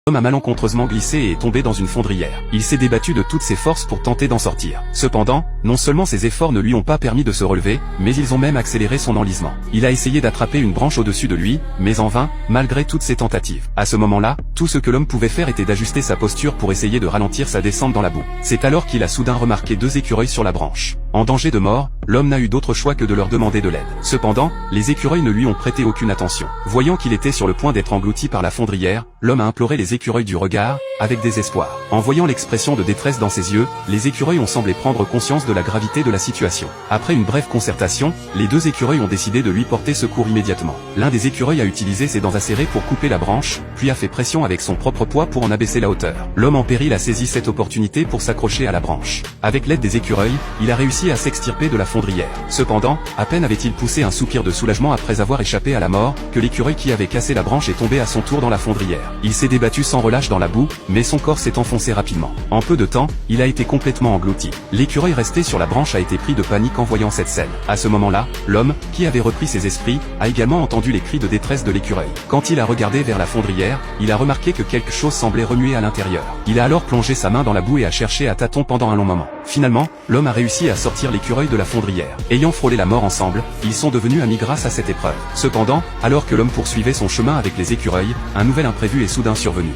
L'homme a malencontreusement glissé et est tombé dans une fondrière. Il s'est débattu de toutes ses forces pour tenter d'en sortir. Cependant, non seulement ses efforts ne lui ont pas permis de se relever, mais ils ont même accéléré son enlisement. Il a essayé d'attraper une branche au-dessus de lui, mais en vain, malgré toutes ses tentatives. À ce moment-là, tout ce que l'homme pouvait faire était d'ajuster sa posture pour essayer de ralentir sa descente dans la boue. C'est alors qu'il a soudain remarqué deux écureuils sur la branche. En danger de mort, l'homme n'a eu d'autre choix que de leur demander de l'aide. Cependant, les écureuils ne lui ont prêté aucune attention. Voyant qu'il était sur le point d'être englouti par la fondrière, l'homme a imploré les écureuils du regard, avec désespoir. En voyant l'expression de détresse dans ses yeux, les écureuils ont semblé prendre conscience de la gravité de la situation. Après une brève concertation, les deux écureuils ont décidé de lui porter secours immédiatement. L'un des écureuils a utilisé ses dents acérées pour couper la branche, puis a fait pression avec son propre poids pour en abaisser la hauteur. L'homme en péril a saisi cette opportunité pour s'accrocher à la branche. Avec l'aide des écureuils, il a réussi à s'extirper de la fondrière. Cependant, à peine avait-il poussé un soupir de soulagement après avoir échappé à la mort, que l'écureuil qui avait cassé la branche est tombé à son tour dans la fondrière. Il s'est débattu sans relâche dans la boue, mais son corps s'est enfoncé rapidement. En peu de temps, il a été complètement englouti. L'écureuil resté sur la branche a été pris de panique en voyant cette scène. À ce moment-là, l'homme, qui avait repris ses esprits, a également entendu les cris de détresse de l'écureuil. Quand il a regardé vers la fondrière, il a remarqué que quelque chose semblait remuer à l'intérieur. Il a alors plongé sa main dans la boue et a cherché à tâtons pendant un long moment. Finalement, l'homme a réussi à sortir l'écureuil de la fondrière. Ayant frôlé la mort ensemble, ils sont devenus amis grâce à cette épreuve. Cependant, alors que l'homme poursuivait son chemin avec les écureuils, un nouvel imprévu est soudain survenu.